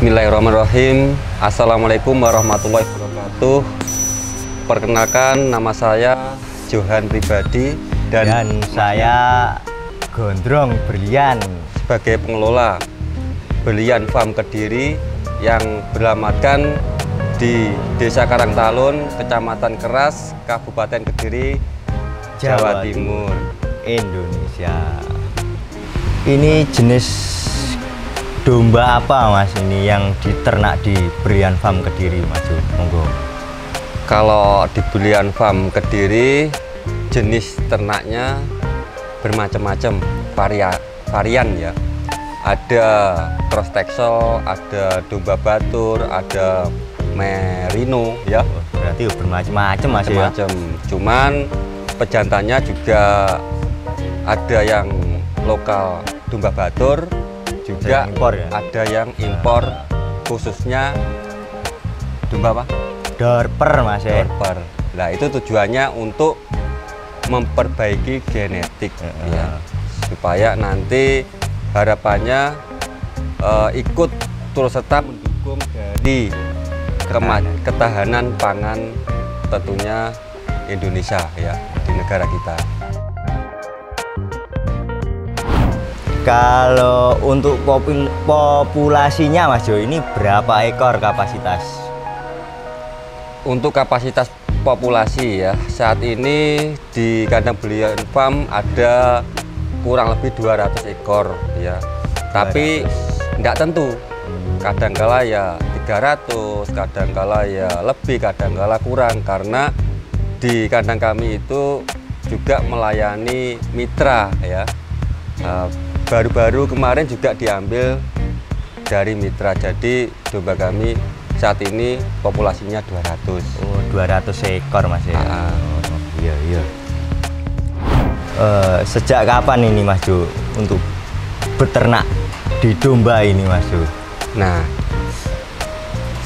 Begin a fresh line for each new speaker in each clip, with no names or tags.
Bismillahirrahmanirrahim. Assalamualaikum warahmatullahi wabarakatuh. Perkenalkan, nama saya Johan Pribadi
dan saya Gondrong Berlian
sebagai pengelola Berlian Farm Kediri yang beralamatkan di Desa Karangtalun, Kecamatan Keras, Kabupaten Kediri, Jawa Timur,
Indonesia. Ini jenis domba apa Mas ini yang diternak di Berlian Farm Kediri, Mas? Monggo.
Kalau di Berlian Farm Kediri jenis ternaknya bermacam-macam, varian ya. Ada cross Texel, ada domba batur, ada merino ya.
Berarti bermacam-macam Mas ya.
Cuman pejantannya juga ada yang lokal domba batur, juga
impor ya?
Ada yang impor, khususnya domba apa?
Dorper Mas ya.
Dorper. Nah itu tujuannya untuk memperbaiki genetik ya, supaya nanti harapannya ikut turut serta mendukung dari ketahanan pangan tentunya Indonesia ya, di negara kita.
Kalau untuk populasinya Mas Jo, ini berapa ekor kapasitas?
Untuk kapasitas populasi ya, saat ini di kandang Berlian Farm ada kurang lebih 200 ekor ya. 200. Tapi tidak tentu. Kadangkala ya 300, kadangkala ya lebih, kadangkala kurang, karena di kandang kami itu juga melayani mitra ya. Baru-baru kemarin juga diambil dari mitra, jadi domba kami saat ini populasinya 200.
Oh, 200 ekor Mas ya. Iya, iya. Sejak kapan ini Mas Jo untuk beternak di domba ini Mas Jo?
Nah,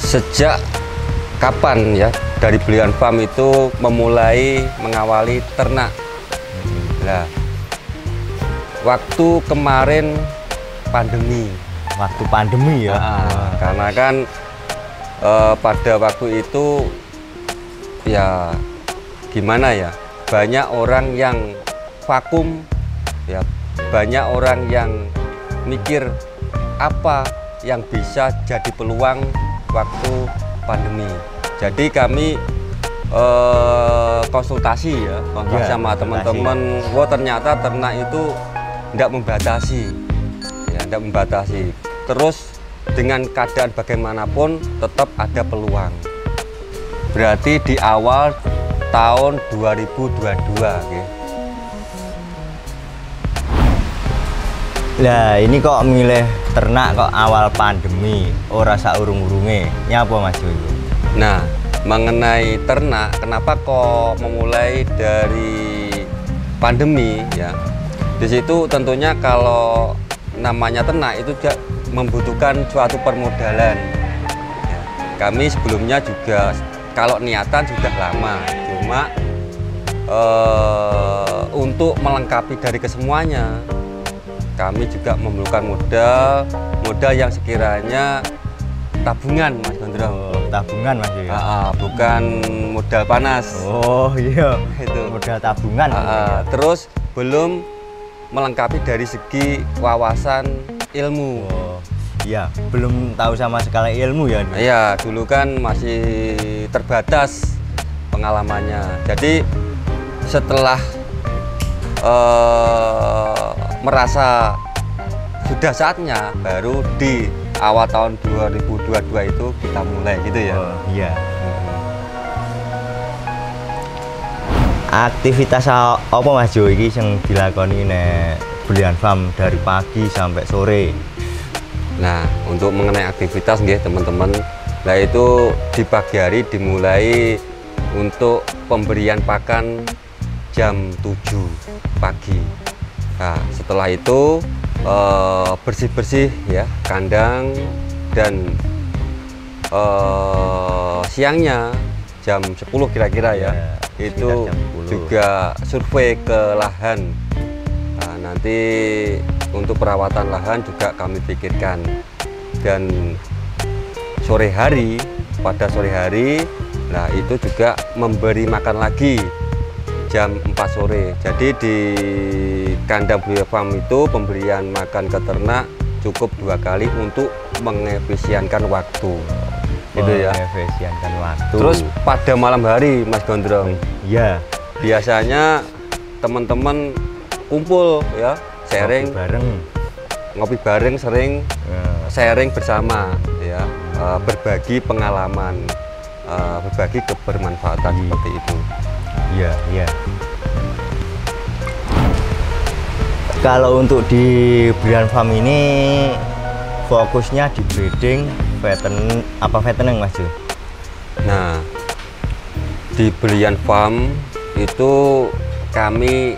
sejak kapan ya dari Berlian Farm itu memulai mengawali ternak? Nah, waktu kemarin pandemi.
Waktu pandemi ya?
Karena kan pada waktu itu ya gimana ya, banyak orang yang vakum ya, banyak orang yang mikir apa yang bisa jadi peluang waktu pandemi. Jadi kami konsultasi ya, sama teman-teman. Wah, ternyata ternak itu tidak membatasi ya, tidak membatasi. Terus dengan keadaan bagaimanapun tetap ada peluang. Berarti di awal tahun 2022 ya.
Lah ini kok milih ternak kok awal pandemi, ora saurung-urunge. Nyapa Mas Jo?
Nah, mengenai ternak, kenapa kok memulai dari pandemi ya? Di situ tentunya kalau namanya ternak itu juga membutuhkan suatu permodalan. Ya, kami sebelumnya juga kalau niatan sudah lama, cuma untuk melengkapi dari kesemuanya, kami juga memerlukan modal yang sekiranya tabungan Mas Gondrong.
Oh, tabungan Mas ya?
Bukan modal panas.
Oh iya,
itu
modal tabungan.
Terus belum melengkapi dari segi wawasan ilmu.
Oh, iya, belum tahu sama sekali ilmu ya?
Iya, dulu kan masih terbatas pengalamannya. Jadi setelah merasa sudah saatnya, baru di awal tahun 2022 itu kita mulai gitu ya.
Oh, iya. Aktivitas apa Mas Jo iki yang dilakoni nek Berlian Farm dari pagi sampai sore?
Nah, untuk mengenai aktivitas nggih teman-teman, nah itu di pagi hari dimulai untuk pemberian pakan jam 7 pagi. Nah, setelah itu bersih-bersih ya kandang, dan siangnya jam 10 kira-kira ya, itu juga survei ke lahan. Nah, nanti untuk perawatan lahan juga kami pikirkan, dan sore hari, pada sore hari, nah itu juga memberi makan lagi jam 4 sore. Jadi di kandang Blue Farm itu pemberian makan ke ternak cukup 2 kali untuk mengefisienkan waktu. Gitu ya.
Mengefisienkan waktu.
Terus pada malam hari, Mas Gondrong,
ya
biasanya teman-teman kumpul ya, sharing ngopi bareng, sering sharing bersama ya, berbagi pengalaman, berbagi kebermanfaatan seperti itu.
Iya, iya. Kalau untuk di Brian Farm ini fokusnya di breeding, fattening Mas Jo?
Nah, di Brian Farm itu kami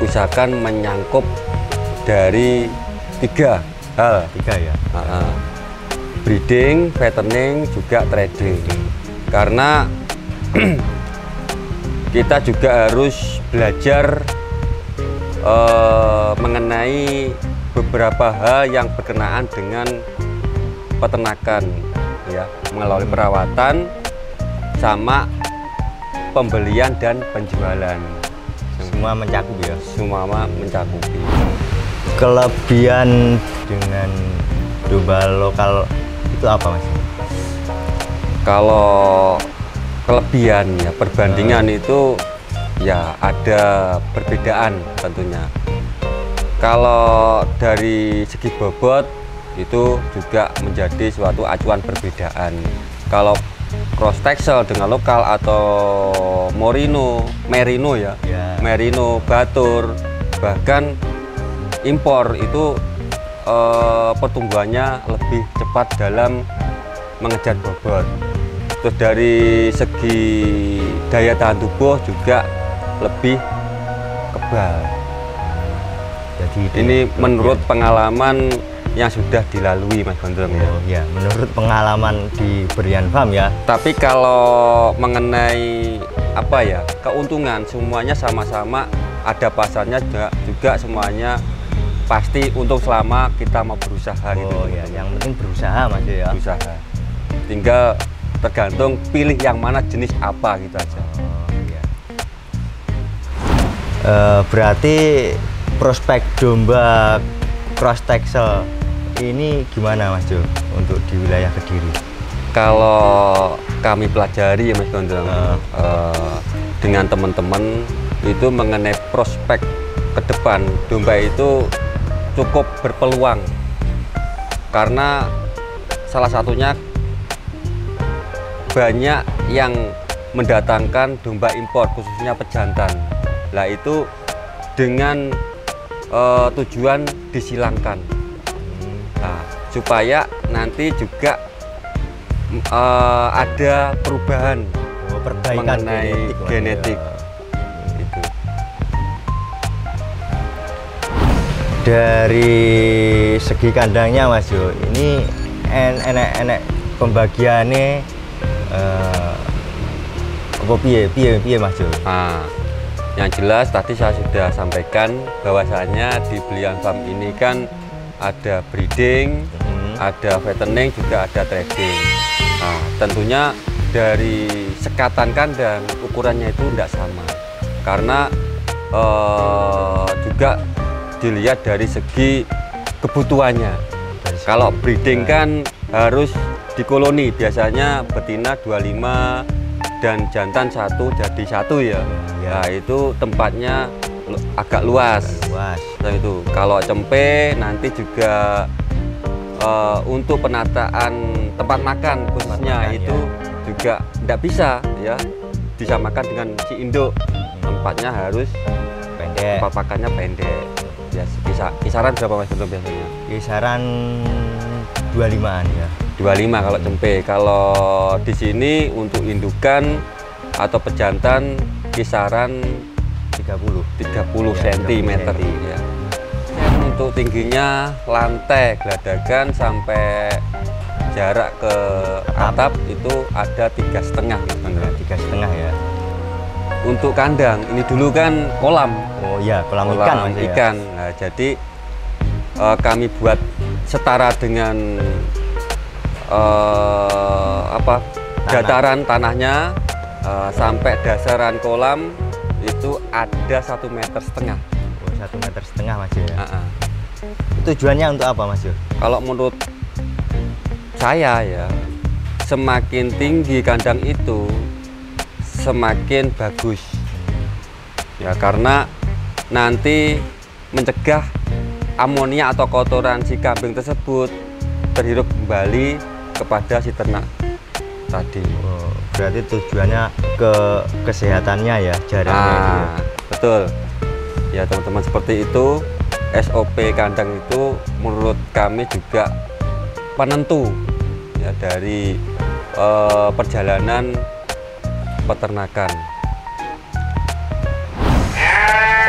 usahakan menyangkup dari 3 hal.
3 ya?
Breeding, fattening, juga trading. Karena kita juga harus belajar mengenai beberapa hal yang berkenaan dengan peternakan, ya, melalui perawatan sama pembelian dan penjualan.
Semua mencakup ya?
Semua mencakupi.
Kelebihan dengan domba lokal itu apa Mas?
Kalau kelebihan ya, perbandingan itu ya ada perbedaan tentunya. Kalau dari segi bobot itu juga menjadi suatu acuan perbedaan. Kalau cross Texel dengan lokal atau merino ya, merino, batur, bahkan impor itu pertumbuhannya lebih cepat dalam mengejar bobot. Terus dari segi daya tahan tubuh juga lebih kebal. Jadi ini menurut pengalaman yang sudah dilalui Mas Gondrong ya.
Oh ya, menurut pengalaman di Brian Farm ya.
Tapi kalau mengenai apa ya, keuntungan semuanya sama-sama ada pasarnya, juga semuanya pasti untung selama kita mau berusaha gitu.
Oh ya, yang penting berusaha Mas ya.
Berusaha. Tinggal tergantung pilih yang mana, jenis apa gitu aja.
Oh, ya. Berarti prospek domba cross Texel ini gimana Mas Jo untuk di wilayah Kediri?
Kalau kami pelajari ya Mas Gondrong, dengan teman-teman itu mengenai prospek ke depan domba itu cukup berpeluang, karena salah satunya banyak yang mendatangkan domba impor khususnya pejantan. Lah itu dengan tujuan disilangkan, nah, supaya nanti juga ada perubahan,
perbaikan
mengenai genetik. Itu.
Dari segi kandangnya Mas Jo, ini enek pembagiannya apa piye Mas Jo?
Yang jelas tadi saya sudah sampaikan bahwasanya di Brian Farm ini kan ada breeding, ada fattening, juga ada trading. Nah, tentunya dari sekatan kandang ukurannya itu tidak sama, karena juga dilihat dari segi kebutuhannya. Kalau breeding kan harus di koloni, biasanya betina 25 dan jantan 1 jadi 1 ya. Nah itu tempatnya agak luas. Nah, itu kalau cempe nanti juga untuk penataan tempat makan khususnya itu juga tidak bisa ya disamakan dengan si induk. Tempatnya harus pendek, tempat makannya pendek. Ya, kisaran berapa Mas Gondrong biasanya? Kisaran
25-an ya.
25 kalau cempe. Kalau di sini untuk indukan atau pejantan kisaran 30 cm ya. Untuk tingginya lantai geladagan sampai jarak ke atap itu ada 3,5 sebenarnya.
3,5 ya.
Untuk kandang ini dulu kan kolam.
Oh iya, kolam ikan.
Ikan. Nah, jadi kami buat setara dengan dataran tanahnya sampai dasaran kolam itu ada 1,5 meter.
Oh, 1,5 meter Mas Jo ya. Tujuannya untuk apa Mas Jo?
Kalau menurut saya ya, semakin tinggi kandang itu semakin bagus ya, karena nanti mencegah amonia atau kotoran si kambing tersebut terhirup kembali kepada si ternak tadi.
Oh, berarti tujuannya ke kesehatannya ya, jaraknya itu ya.
Betul ya teman-teman, seperti itu. SOP kandang itu menurut kami juga penentu ya dari perjalanan peternakan.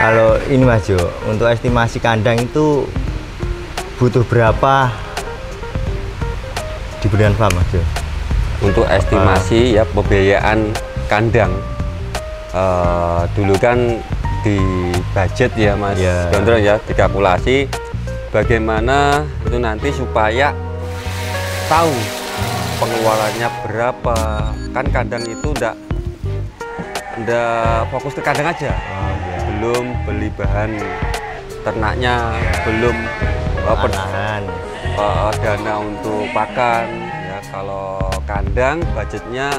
Kalau ini Mas Jo, untuk estimasi kandang itu butuh berapa di Brian Farm Mas Jo?
Untuk estimasi ya pembiayaan kandang, dulu kan di budget ya Mas Gondrong ya, dikalkulasi bagaimana itu nanti supaya tahu pengeluarannya berapa. Kan kandang itu ndak fokus ke kandang aja, belum beli bahan ternaknya, belum dana untuk pakan ya. Kalau kandang budgetnya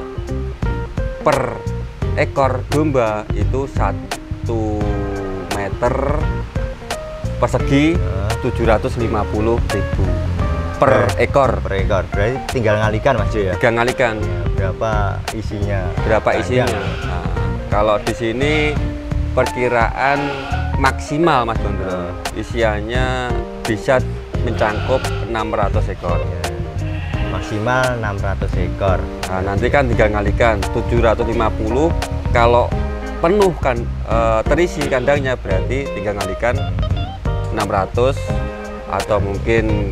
per ekor domba itu 1 meter persegi 750.000 per ekor.
Berarti tinggal ngalikan Mas Jo ya?
Tinggal ngalikan
berapa isinya.
Nah, kalau di sini perkiraan maksimal Mas Gondrong, isiannya bisa mencangkup 600 ekor.
Maksimal 600 ekor.
Nah, nanti kan tinggal ngalikan 750. Kalau penuh kan terisi kandangnya, berarti tinggal ngalikan 600 atau mungkin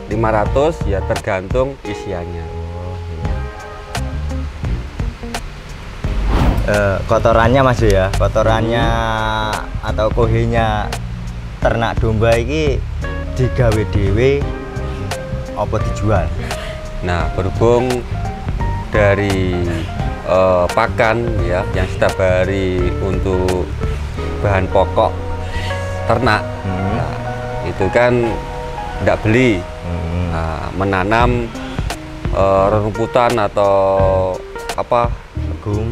500 ya, tergantung isiannya.
Kotorannya Mas ya, kotorannya atau kohenya ternak domba ini digawe dhewe apa dijual?
Nah, berhubung dari pakan ya yang setiap hari untuk bahan pokok ternak, nah, itu kan tidak beli. Nah, menanam rerumputan atau apa,
legum,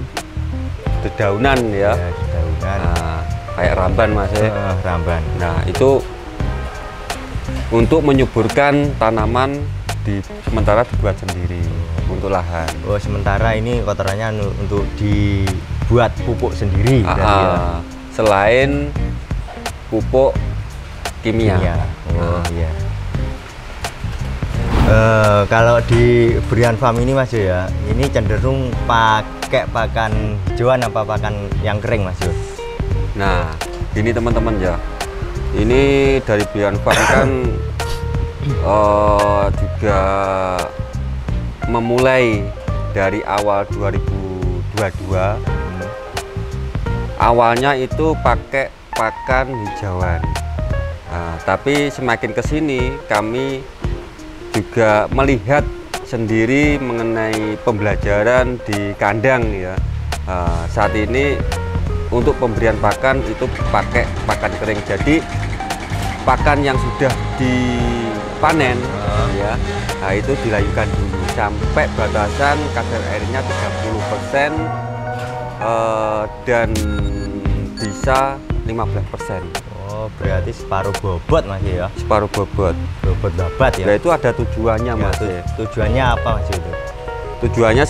dedaunan ya,
dedaunan.
Nah, kayak ramban Mas ya.
Ramban.
Nah, itu untuk menyuburkan tanaman sementara dibuat sendiri untuk lahan.
Oh, sementara ini kotorannya untuk dibuat pupuk sendiri.
Selain pupuk kimia.
Oh iya. Kalau di Brian Farm ini Mas Jo ya, ini cenderung pakai pakan hijauan apa pakan yang kering Mas Jo?
Nah, ini teman-teman ya, ini dari Brian Farm kan juga memulai dari awal 2022. Awalnya itu pakai pakan hijauan. Nah, tapi semakin ke sini kami juga melihat sendiri mengenai pembelajaran di kandang ya. Saat ini untuk pemberian pakan itu pakai pakan kering. Jadi pakan yang sudah dipanen ya, nah itu dilayukan dulu sampai batasan kadar airnya 30% dan bisa 15%.
Oh, berarti separuh bobot Mas ya?
Separuh bobot.
Bobot babat ya?
Nah, itu ada tujuannya ya, Mas.
Tujuannya apa Mas itu?
Tujuannya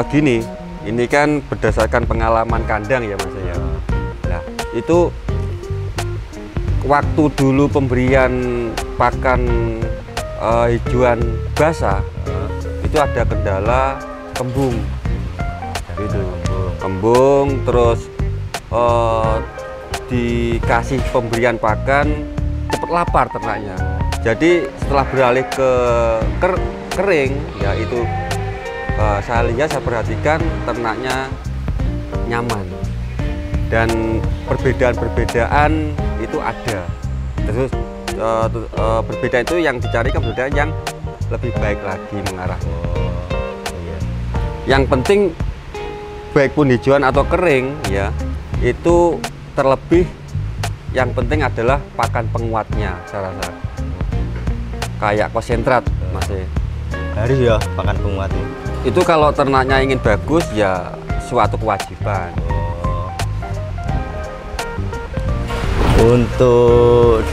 gini, ini kan berdasarkan pengalaman kandang ya Mas ya. Nah, itu waktu dulu pemberian pakan hijauan basah itu ada kendala kembung. Gitu. Kembung, terus dikasih pemberian pakan cepat lapar ternaknya. Jadi setelah beralih ke kering ya itu saya perhatikan ternaknya nyaman dan perbedaan itu ada. Terus perbedaan itu yang dicari, perbedaan yang lebih baik lagi mengarahnya.
Oh, iya.
Yang penting baik pun hijauan atau kering ya, itu terlebih yang penting adalah pakan penguatnya saya rasa. Kayak konsentrat masih.
Harus ya pakan penguat ini.
Itu kalau ternaknya ingin bagus ya suatu kewajiban.
Oh. Untuk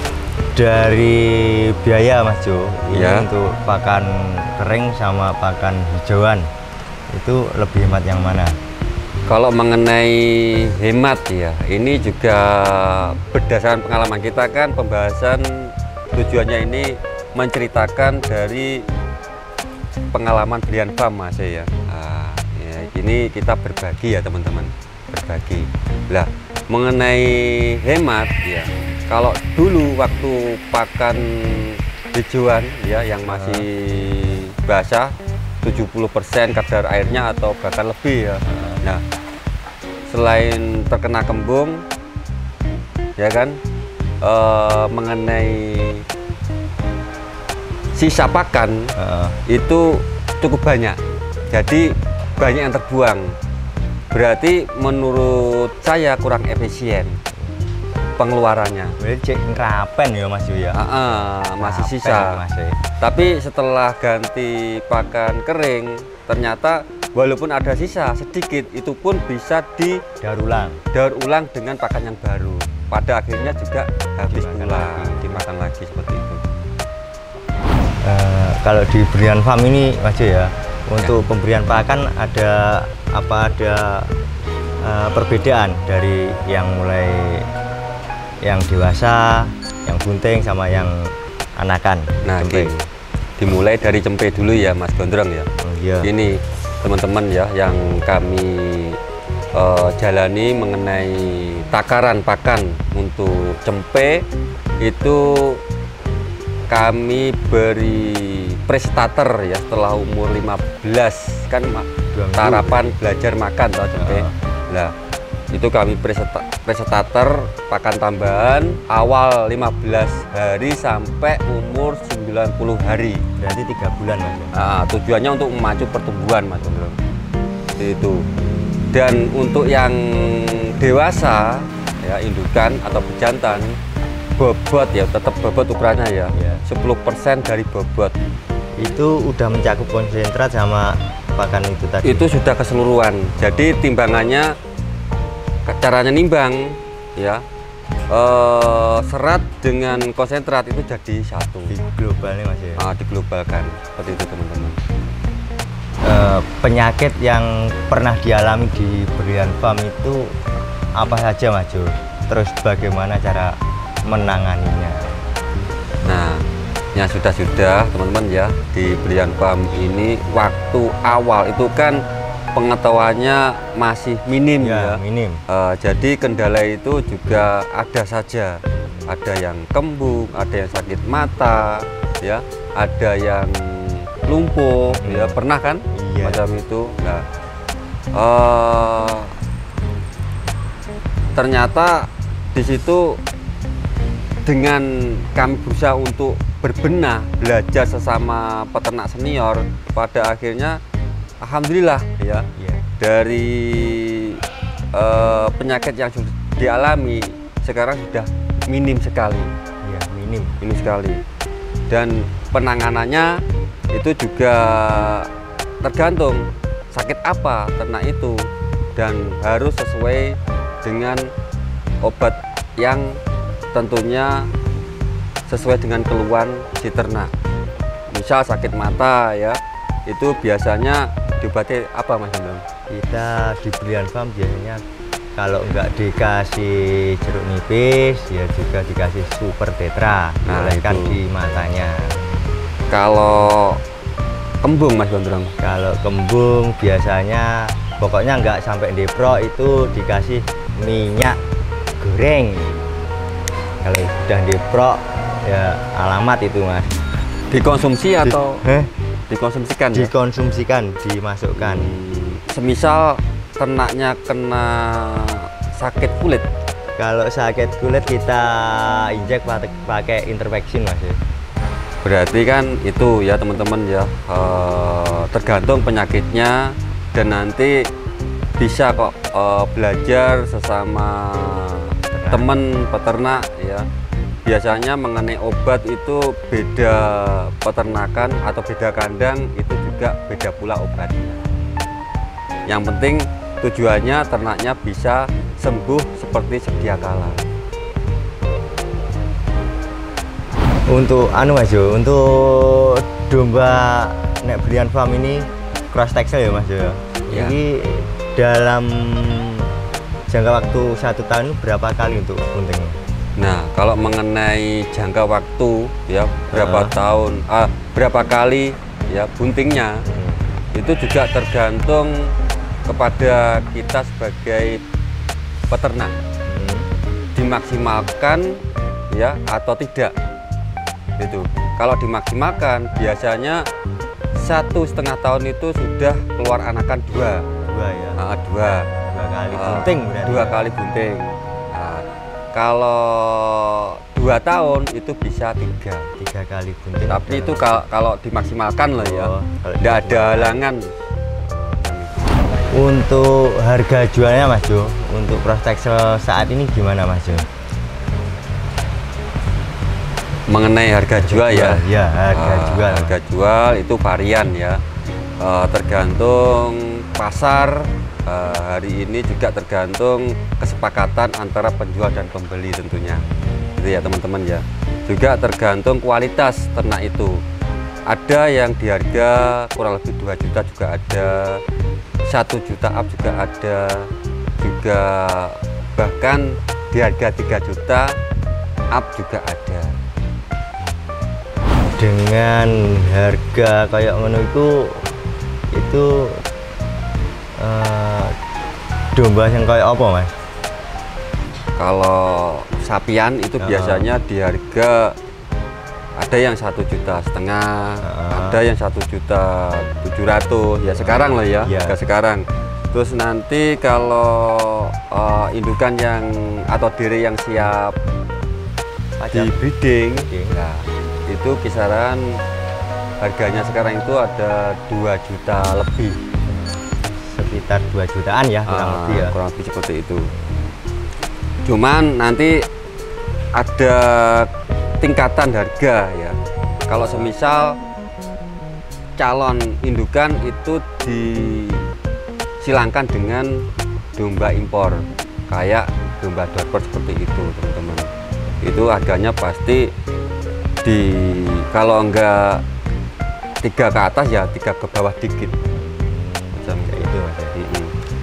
dari biaya Mas Jo, ini
Ya.
untuk pakan kering sama pakan hijauan itu lebih hemat yang mana?
Kalau mengenai hemat ya, ini juga berdasarkan pengalaman kita kan pembahasan tujuannya ini menceritakan dari pengalaman belian farm Mas ya. Nah, ya. Ini kita berbagi ya teman-teman, berbagi. Lah, mengenai hemat ya, kalau dulu waktu pakan hijauan ya yang masih basah 70% kadar airnya atau bahkan lebih ya. Nah, selain terkena kembung, ya kan, mengenai sisa pakan itu cukup banyak. Jadi banyak yang terbuang. Berarti menurut saya kurang efisien pengeluarannya.
Berarti cek ngerapen ya Mas Jo ya.
Masih
Ngerapen
sisa.
Mas ya.
Tapi setelah ganti pakan kering, ternyata walaupun ada sisa sedikit, itu pun bisa
Daur
ulang dengan pakan yang baru. Pada akhirnya juga habis
Dimakan
pula,
lagi.
dimakan lagi seperti itu.
Kalau di Brian Farm ini Mas Jo ya, untuk pemberian pakan ada perbedaan dari yang mulai yang dewasa, yang bunting sama yang anakan.
Nah,
cempe.
dimulai dari cempe dulu ya Mas Gondrong ya.
Oh, iya.
Ini teman-teman ya yang kami jalani mengenai takaran pakan untuk cempe itu kami beri prestater ya setelah umur 15 kan harapan belajar makan toh cempe. Nah, itu kami presetater pakan tambahan awal 15 hari sampai umur 90 hari.
Berarti 3 bulan Mas.
Nah, tujuannya untuk memacu pertumbuhan Mas Gondrong. Itu. Dan untuk yang dewasa ya indukan atau pejantan bobot ya tetap bobot ukurannya ya. 10% dari bobot.
Itu udah mencakup konsentrat sama pakan itu tadi.
Itu sudah keseluruhan. Jadi timbangannya caranya nimbang ya serat dengan konsentrat itu jadi satu
Di globalnya Mas ya.
diglobalkan seperti itu teman-teman.
Penyakit yang pernah dialami di Brian Farm itu apa saja Mas Jo? Terus bagaimana cara menanganinya?
Nah, ya sudah teman-teman ya di Brian Farm ini waktu awal itu kan pengetahuannya masih minim ya.
Minim.
Jadi kendala itu juga ada saja. Ada yang kembung, ada yang sakit mata, ya, ada yang lumpuh, ya pernah kan?
Iya.
Macam itu. Nah, ternyata di situ dengan kami berusaha untuk berbenah, belajar sesama peternak senior, pada akhirnya alhamdulillah ya. Dari penyakit yang sudah dialami sekarang sudah minim sekali.
Iya, minim
sekali. Dan penanganannya itu juga tergantung sakit apa ternak itu dan harus sesuai dengan obat yang tentunya sesuai dengan keluhan si ternak. Misal sakit mata ya, itu biasanya diobati apa Mas Bambang?
Kita di Brian Farm biasanya kalau nggak dikasih jeruk nipis ya juga dikasih super tetra, kan di matanya.
Kalau kembung Mas Gondrong?
Kalau kembung biasanya pokoknya nggak sampai depro itu dikasih minyak goreng. Kalau sudah depro ya alamat itu Mas.
Dikonsumsi atau dikonsumsikan?
Dikonsumsikan, dimasukkan.
Semisal ternaknya kena sakit kulit.
Kalau sakit kulit kita injek pakai interveksin Mas.
Berarti kan itu ya teman-teman ya, tergantung penyakitnya, dan nanti bisa kok belajar sesama teman peternak ya. Biasanya mengenai obat itu beda peternakan atau beda kandang itu juga beda pula obatnya. Yang penting tujuannya ternaknya bisa sembuh seperti sedia kala.
Untuk Mas Jo, untuk domba nek Brian Farm ini cross texel ya Mas Jo ya.
Ya.
Ini dalam jangka waktu 1 tahun berapa kali untuk buntingnya?
Nah, kalau mengenai jangka waktu ya berapa tahun, berapa kali ya buntingnya, itu juga tergantung kepada kita sebagai peternak, dimaksimalkan ya atau tidak. Itu kalau dimaksimalkan biasanya 1,5 tahun itu sudah keluar anakan 2
ya.
2
kali bunting berarti.
2 kali bunting. Nah, kalau 2 tahun itu bisa
3 kali bunting.
Tapi itu kalau dimaksimalkan lah ya, tidak ada halangan.
Untuk harga jualnya Mas Jo, untuk cross texel saat ini gimana Mas Jo?
Mengenai harga jual ya,
harga
jual itu varian ya, tergantung pasar. Hari ini juga tergantung kesepakatan antara penjual dan pembeli tentunya, gitu ya teman-teman ya. Juga tergantung kualitas ternak itu. Ada yang di harga kurang lebih 2 juta juga ada, 1 juta up juga ada, juga bahkan di harga 3 juta up juga ada.
Dengan harga kayak ngono itu domba yang kayak apa Mas?
Kalau sapian itu biasanya di harga ada yang 1,5 juta, ada yang 1,700.000 ya sekarang lah ya, harga sekarang. Terus nanti kalau indukan yang atau diri yang siap di breeding, nah, itu kisaran harganya sekarang itu ada 2 juta lebih,
sekitar 2 jutaan ya kurang lebih ya.
Kurang lebih seperti itu. Cuman nanti ada tingkatan harga ya. Kalau semisal calon indukan itu disilangkan dengan domba impor, kayak domba Dorper seperti itu teman-teman. Itu harganya pasti kalau enggak 3 ke atas ya 3 ke bawah dikit, macam kayak itu Mas.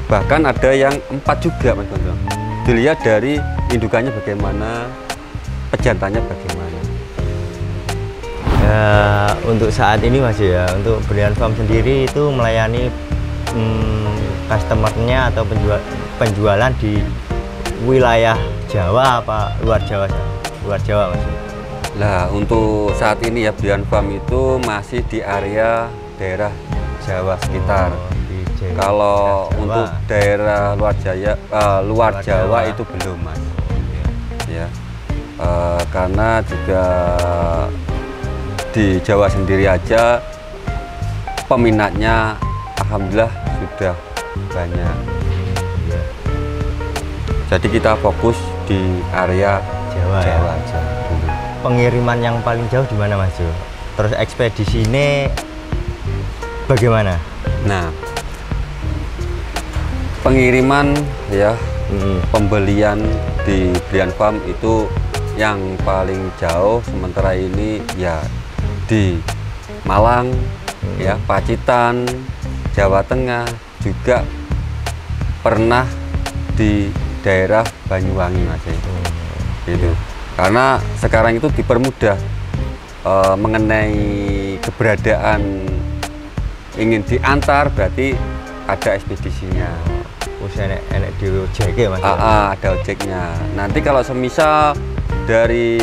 Bahkan ada yang 4 juga Mas Gonzo. Dilihat dari indukannya bagaimana, pejantannya bagaimana.
Ya, untuk saat ini Mas ya, untuk Brian Farm sendiri itu melayani customernya atau penjualan di wilayah Jawa apa luar Jawa? Luar Jawa Mas.
Nah, untuk saat ini ya Brian Farm itu masih di area daerah Jawa sekitar. Kalau untuk daerah luar Jawa itu belum Mas. Ya, karena juga di Jawa sendiri aja peminatnya alhamdulillah sudah banyak. Jadi kita fokus di area Jawa aja dulu.
Pengiriman yang paling jauh di mana Mas Jo? Terus ekspedisi ini bagaimana?
Nah, pengiriman ya, pembelian di Brian Farm itu yang paling jauh sementara ini ya di Malang, ya Pacitan, Jawa Tengah, juga pernah di daerah Banyuwangi Mas. Gitu. Karena sekarang itu dipermudah mengenai keberadaan ingin diantar, berarti ada ekspedisinya.
Enak di ojek ya Mas?
Ada ojeknya. Nanti kalau semisal dari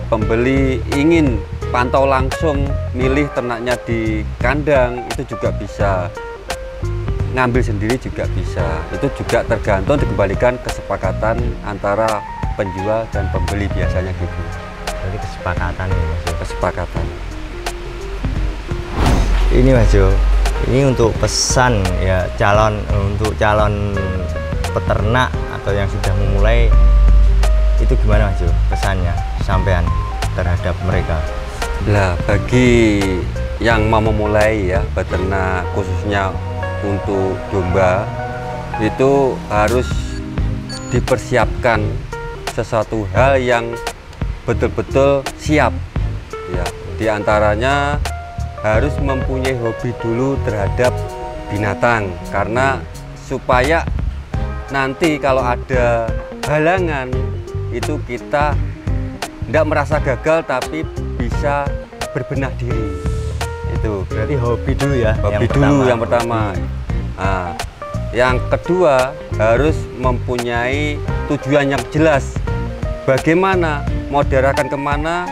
pembeli ingin pantau langsung, milih ternaknya di kandang, itu juga bisa. Ngambil sendiri juga bisa. Itu juga tergantung dikembalikan kesepakatan antara penjual dan pembeli biasanya gitu.
Jadi kesepakatan ya Mas?
Kesepakatan.
ini Mas Jo, ini untuk pesan ya untuk calon peternak atau yang sudah memulai, itu gimana Mas Jo pesannya sampean terhadap mereka?
Nah, bagi yang mau memulai ya beternak khususnya untuk domba, itu harus dipersiapkan sesuatu hal yang betul-betul siap ya. Di antaranya harus mempunyai hobi dulu terhadap binatang, karena supaya nanti kalau ada halangan itu kita tidak merasa gagal tapi bisa berbenah diri. Itu
berarti hobi dulu ya,
hobi dulu yang pertama. Nah, yang kedua harus mempunyai tujuan yang jelas, bagaimana mau diarahkan kemana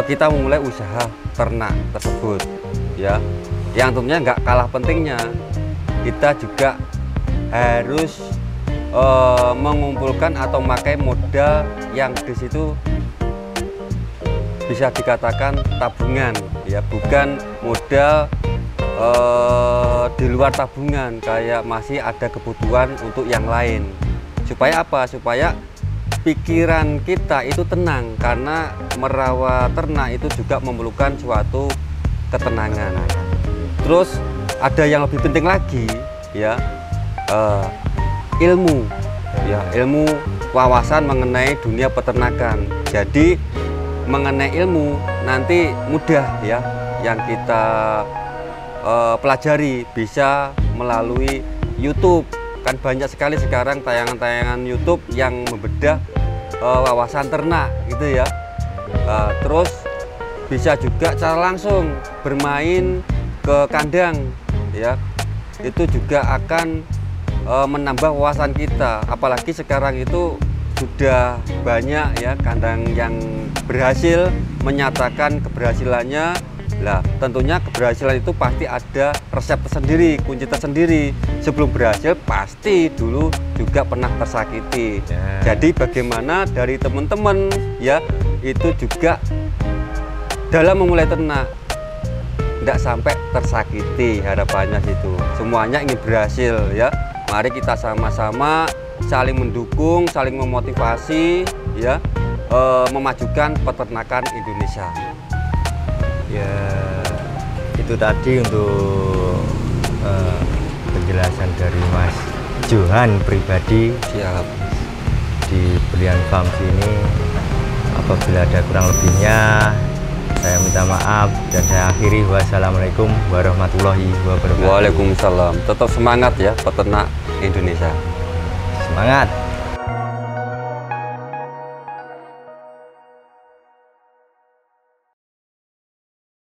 kita memulai usaha ternak tersebut ya. Yang tentunya nggak kalah pentingnya, kita juga harus mengumpulkan atau memakai modal yang di situ bisa dikatakan tabungan ya, bukan modal di luar tabungan, kayak masih ada kebutuhan untuk yang lain. Supaya apa? Supaya pikiran kita itu tenang, karena merawat ternak itu juga memerlukan suatu ketenangan. Terus ada yang lebih penting lagi ya, ilmu ya, ilmu wawasan mengenai dunia peternakan. Jadi mengenai ilmu nanti mudah ya, yang kita pelajari bisa melalui YouTube. Kan banyak sekali sekarang tayangan-tayangan YouTube yang membedah wawasan ternak gitu ya. Terus bisa juga cara langsung bermain ke kandang ya, itu juga akan menambah wawasan kita. Apalagi sekarang itu sudah banyak ya kandang yang berhasil menyatakan keberhasilannya. Lah, tentunya keberhasilan itu pasti ada resep tersendiri, kunci tersendiri. Sebelum berhasil pasti dulu juga pernah tersakiti. Jadi bagaimana dari teman-teman ya, itu juga dalam memulai ternak tidak sampai tersakiti, harapannya situ. Semuanya ingin berhasil ya. Mari kita sama-sama saling mendukung, saling memotivasi ya, memajukan peternakan Indonesia.
Ya, itu tadi untuk penjelasan dari Mas Johan pribadi.
Siap.
Di Berlian Farm sini, apabila ada kurang lebihnya saya minta maaf dan saya akhiri. Wassalamualaikum warahmatullahi wabarakatuh.
Waalaikumsalam. Tetap semangat ya peternak Indonesia.
Semangat.